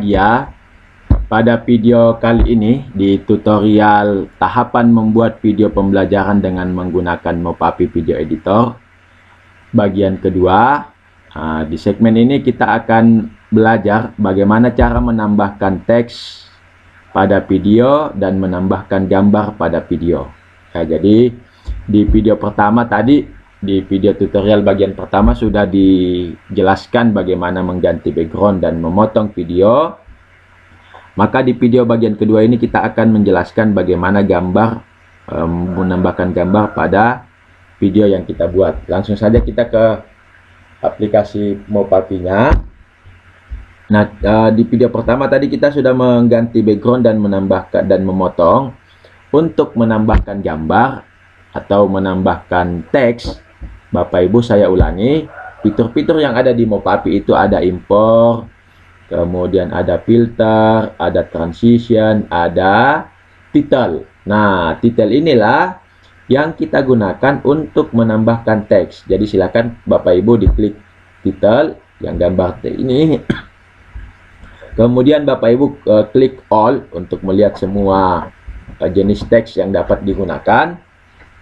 Ya, pada video kali ini di tutorial tahapan membuat video pembelajaran dengan menggunakan Mopapi Video Editor bagian kedua. Di segmen ini kita akan belajar bagaimana cara menambahkan teks pada video dan menambahkan gambar pada video. Jadi di video pertama tadi, di video tutorial bagian pertama sudah dijelaskan bagaimana mengganti background dan memotong video. Maka di video bagian kedua ini kita akan menjelaskan bagaimana menambahkan gambar pada video yang kita buat. Langsung saja kita ke aplikasi Mopapi-nya. Nah, di video pertama tadi kita sudah mengganti background dan menambahkan dan memotong. Untuk menambahkan gambar atau menambahkan teks, Bapak Ibu saya ulangi, fitur-fitur yang ada di Mopapi itu ada import, kemudian ada filter, ada transition, ada title. Nah, title inilah yang kita gunakan untuk menambahkan teks. Jadi silakan Bapak Ibu diklik title yang gambar ini. Kemudian Bapak Ibu klik all untuk melihat semua jenis teks yang dapat digunakan.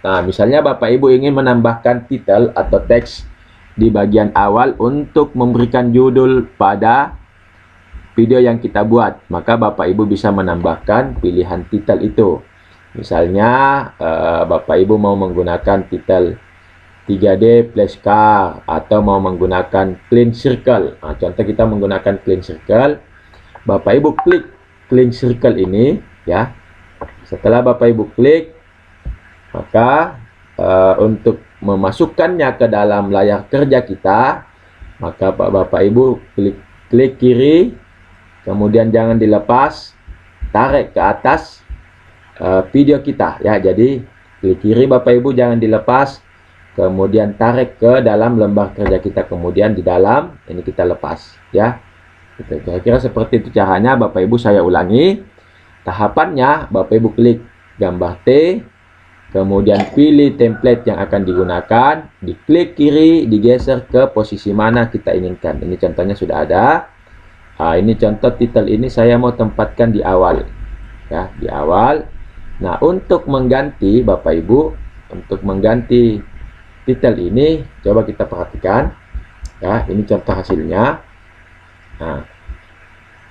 Nah, misalnya Bapak Ibu ingin menambahkan title atau teks di bagian awal untuk memberikan judul pada video yang kita buat, maka Bapak Ibu bisa menambahkan pilihan title itu. Misalnya Bapak Ibu mau menggunakan title 3D flashcard atau mau menggunakan clean circle. Nah, contoh kita menggunakan clean circle. Bapak Ibu klik clean circle ini ya. Setelah Bapak Ibu klik, maka untuk memasukkannya ke dalam layar kerja kita, maka Bapak Ibu klik kiri, kemudian jangan dilepas, tarik ke atas video kita ya. Jadi klik kiri Bapak Ibu, jangan dilepas, kemudian tarik ke dalam lembar kerja kita, kemudian di dalam ini kita lepas ya. Kira-kira seperti itu caranya. Bapak Ibu saya ulangi. Tahapannya, Bapak Ibu klik gambar T, kemudian pilih template yang akan digunakan, diklik kiri, digeser ke posisi mana kita inginkan. Ini contohnya sudah ada. Ini contoh title ini saya mau tempatkan di awal ya, di awal. Nah, untuk mengganti Bapak Ibu, untuk mengganti title ini, coba kita perhatikan ya, ini contoh hasilnya. Nah,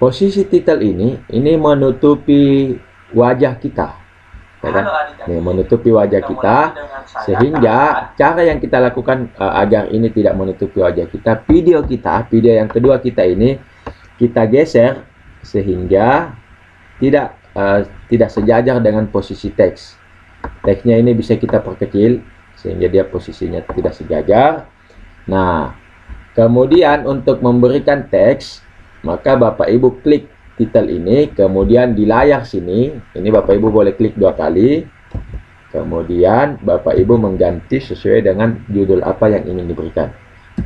posisi title ini menutupi wajah kita ya kan? Nih, menutupi wajah kita, sehingga cara yang kita lakukan agar ini tidak menutupi wajah kita, video yang kedua kita ini kita geser sehingga tidak sejajar dengan posisi teks. Teksnya ini bisa kita perkecil sehingga dia posisinya tidak sejajar. Nah, kemudian untuk memberikan teks, maka Bapak Ibu klik title ini, kemudian di layar sini, ini Bapak Ibu boleh klik 2 kali. Kemudian Bapak Ibu mengganti sesuai dengan judul apa yang ingin diberikan.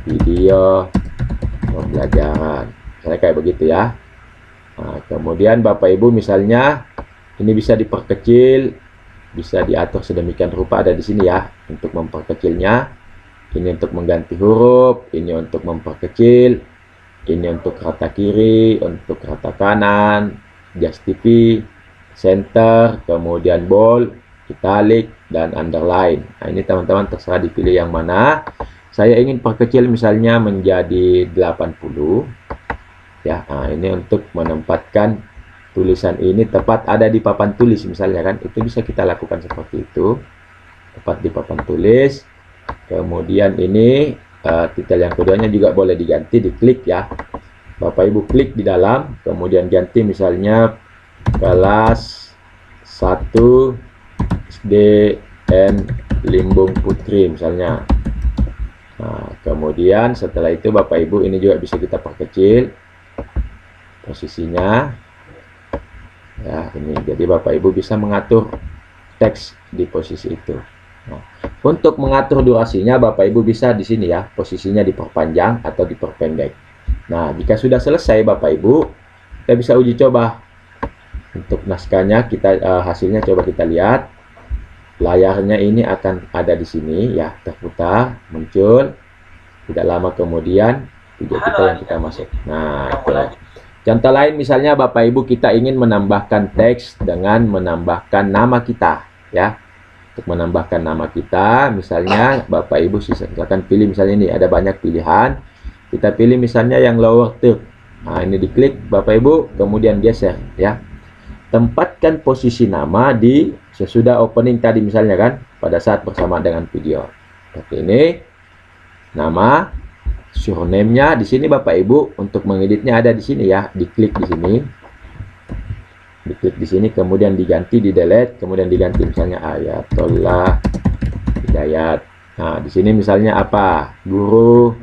Video pembelajaran. Misalnya kayak begitu ya. Nah, kemudian Bapak Ibu misalnya ini bisa diperkecil, bisa diatur sedemikian rupa, ada di sini ya untuk memperkecilnya. Ini untuk mengganti huruf, ini untuk memperkecil, ini untuk rata kiri, untuk rata kanan, justify, center, kemudian bold, italic, dan underline. Nah, ini teman-teman terserah dipilih yang mana. Saya ingin perkecil misalnya menjadi 80 ya. Nah, ini untuk menempatkan tulisan ini tepat ada di papan tulis misalnya kan, itu bisa kita lakukan seperti itu, tepat di papan tulis. Kemudian ini titel yang keduanya juga boleh diganti, diklik ya. Bapak Ibu klik di dalam, kemudian ganti misalnya kelas 1 SDN Limbung Putri misalnya. Nah, kemudian setelah itu Bapak Ibu ini juga bisa kita perkecil posisinya ya, ini. Jadi Bapak Ibu bisa mengatur teks di posisi itu. Nah, untuk mengatur durasinya Bapak Ibu bisa di sini ya, posisinya diperpanjang atau diperpendek. Nah, jika sudah selesai Bapak Ibu, kita bisa uji coba. Untuk naskahnya hasilnya coba kita lihat. Layarnya ini akan ada di sini ya, terputar, muncul. Tidak lama kemudian video kita yang kita masuk. Nah, itu. Contoh lain misalnya Bapak Ibu kita ingin menambahkan teks dengan menambahkan nama kita, ya. Untuk menambahkan nama kita, misalnya Bapak Ibu silakan pilih, misalnya ini ada banyak pilihan. Kita pilih misalnya yang lower third. Nah, ini diklik Bapak Ibu, kemudian geser, ya. Tempatkan posisi nama di sesudah opening tadi misalnya kan, pada saat bersamaan dengan video. Seperti ini. Nama, surname-nya di sini Bapak Ibu, untuk mengeditnya ada di sini ya, diklik di sini. Diklik di sini, kemudian diganti, di delete, kemudian diganti misalnya Ayatollah Hidayat. Nah, di sini misalnya apa? Guru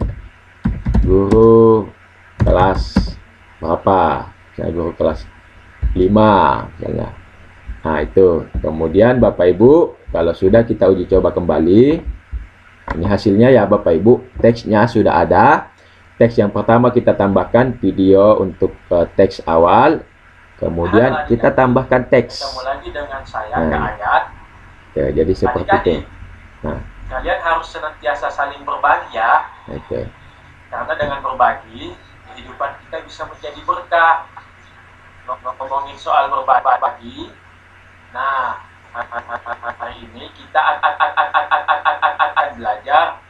kelas berapa? Misalnya guru kelas 5 misalnya. Nah, itu. Kemudian Bapak Ibu, kalau sudah kita uji coba kembali. Ini hasilnya ya Bapak Ibu, teksnya sudah ada. Teks yang pertama kita tambahkan video untuk teks awal. Kemudian kita tambahkan teks. Ketemu lagi dengan saya ke Ayat. Oke, jadi seperti itu. Nah, kalian harus senantiasa saling berbagi ya. Oke. Karena dengan berbagi, kehidupan kita bisa menjadi berkah. Ngomongin soal berbagi. Nah, hari ini kita akan belajar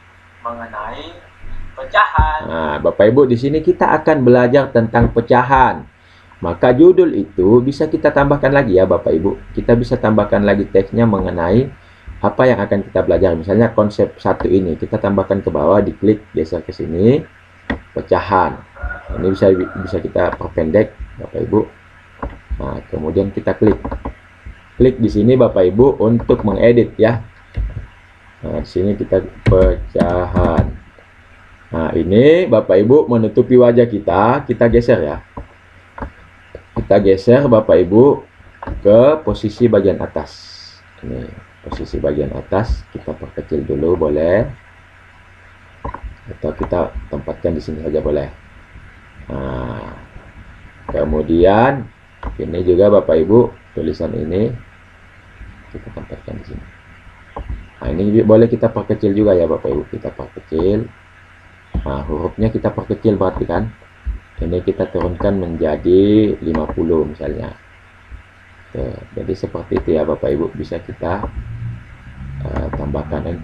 mengenai pecahan. Nah, Bapak Ibu, di sini kita akan belajar tentang pecahan. Maka judul itu bisa kita tambahkan lagi ya Bapak Ibu. Kita bisa tambahkan lagi teksnya mengenai apa yang akan kita belajar. Misalnya konsep satu ini kita tambahkan ke bawah, diklik, geser ke sini, pecahan. Ini bisa kita perpendek Bapak Ibu. Nah, kemudian kita klik di sini Bapak Ibu untuk mengedit ya. Nah, di sini kita pecahan. Nah, ini Bapak Ibu menutupi wajah kita geser ya. Kita geser Bapak Ibu ke posisi bagian atas. Ini posisi bagian atas, kita perkecil dulu boleh. Atau kita tempatkan di sini saja boleh. Nah, kemudian ini juga Bapak Ibu, tulisan ini kita tempatkan di sini. Nah, ini boleh kita perkecil juga ya Bapak Ibu, kita perkecil. Nah, hurufnya kita perkecil berarti kan. Ini kita turunkan menjadi 50 misalnya. Tuh, jadi seperti itu ya Bapak Ibu, bisa kita tambahkan. Yang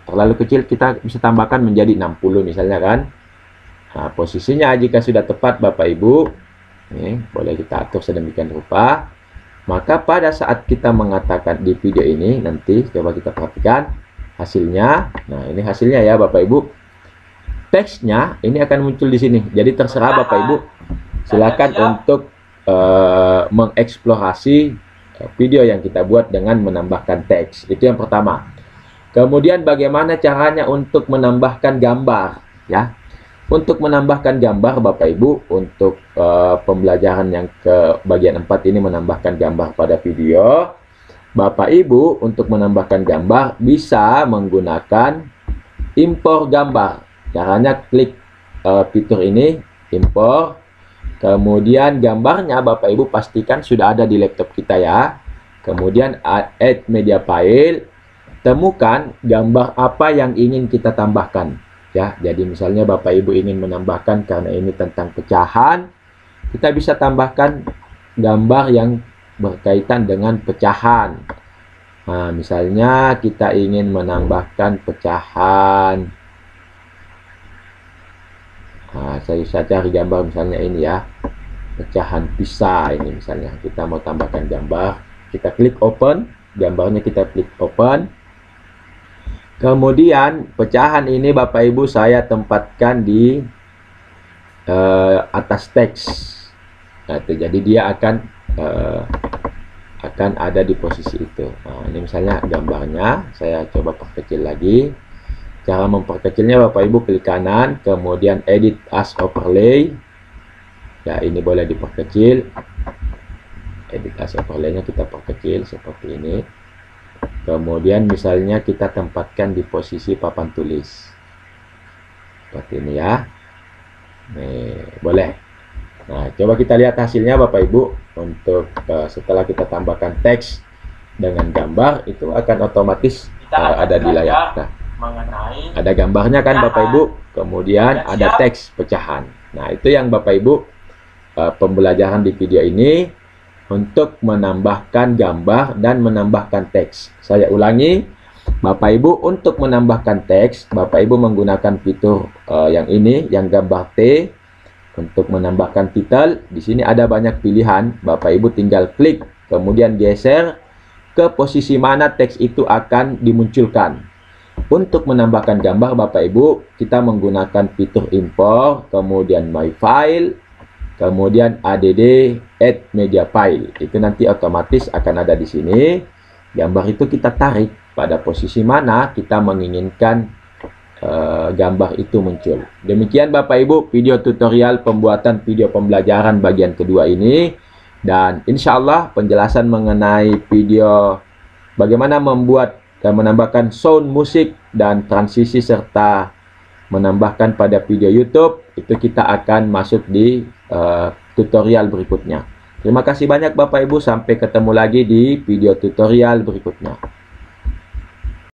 terlalu kecil kita bisa tambahkan menjadi 60 misalnya kan. Nah, posisinya jika sudah tepat Bapak Ibu, ini boleh kita atur sedemikian rupa. Maka pada saat kita mengatakan di video ini, nanti coba kita perhatikan hasilnya. Nah, ini hasilnya ya Bapak Ibu. Teksnya ini akan muncul di sini. Jadi terserah Bapak Ibu, silakan untuk mengeksplorasi video yang kita buat dengan menambahkan teks. Itu yang pertama. Kemudian bagaimana caranya untuk menambahkan gambar ya. Untuk menambahkan gambar Bapak Ibu, untuk pembelajaran yang ke bagian 4 ini, menambahkan gambar pada video. Bapak Ibu untuk menambahkan gambar bisa menggunakan impor gambar. Caranya klik fitur ini, impor. Kemudian gambarnya Bapak Ibu pastikan sudah ada di laptop kita ya. Kemudian add media file. Temukan gambar apa yang ingin kita tambahkan ya. Jadi misalnya Bapak Ibu ingin menambahkan, karena ini tentang pecahan, kita bisa tambahkan gambar yang berkaitan dengan pecahan. Nah, misalnya kita ingin menambahkan pecahan. Nah, saya cari gambar misalnya ini ya, pecahan pisah ini misalnya. Kita mau tambahkan gambar, kita klik open, gambarnya kita klik open. Kemudian pecahan ini Bapak Ibu saya tempatkan di atas teks. Nah, jadi dia akan ada di posisi itu. Nah, ini misalnya gambarnya, saya coba perkecil lagi. Cara memperkecilnya Bapak Ibu klik kanan, kemudian edit as overlay. Ya, ini boleh diperkecil. Edit as overlay-nya kita perkecil seperti ini. Kemudian misalnya kita tempatkan di posisi papan tulis. Seperti ini ya. Nih, boleh. Nah, coba kita lihat hasilnya Bapak Ibu. Untuk setelah kita tambahkan teks dengan gambar, itu akan otomatis ada di layar. Nah, ada gambarnya kan Bapak Ibu, kemudian ada teks pecahan. Nah, itu yang Bapak Ibu pembelajaran di video ini untuk menambahkan gambar dan menambahkan teks. Saya ulangi, Bapak Ibu, untuk menambahkan teks, Bapak Ibu menggunakan fitur yang ini, yang gambar T. Untuk menambahkan titel, di sini ada banyak pilihan. Bapak Ibu tinggal klik, kemudian geser ke posisi mana teks itu akan dimunculkan. Untuk menambahkan gambar, Bapak Ibu, kita menggunakan fitur import, kemudian my file, kemudian add add media file. Itu nanti otomatis akan ada di sini. Gambar itu kita tarik pada posisi mana kita menginginkan gambar itu muncul. Demikian Bapak Ibu video tutorial pembuatan video pembelajaran bagian kedua ini. Dan insya Allah penjelasan mengenai video bagaimana membuat dan menambahkan sound musik dan transisi serta menambahkan pada video YouTube itu kita akan masuk di tutorial berikutnya. Terima kasih banyak Bapak Ibu, sampai ketemu lagi di video tutorial berikutnya.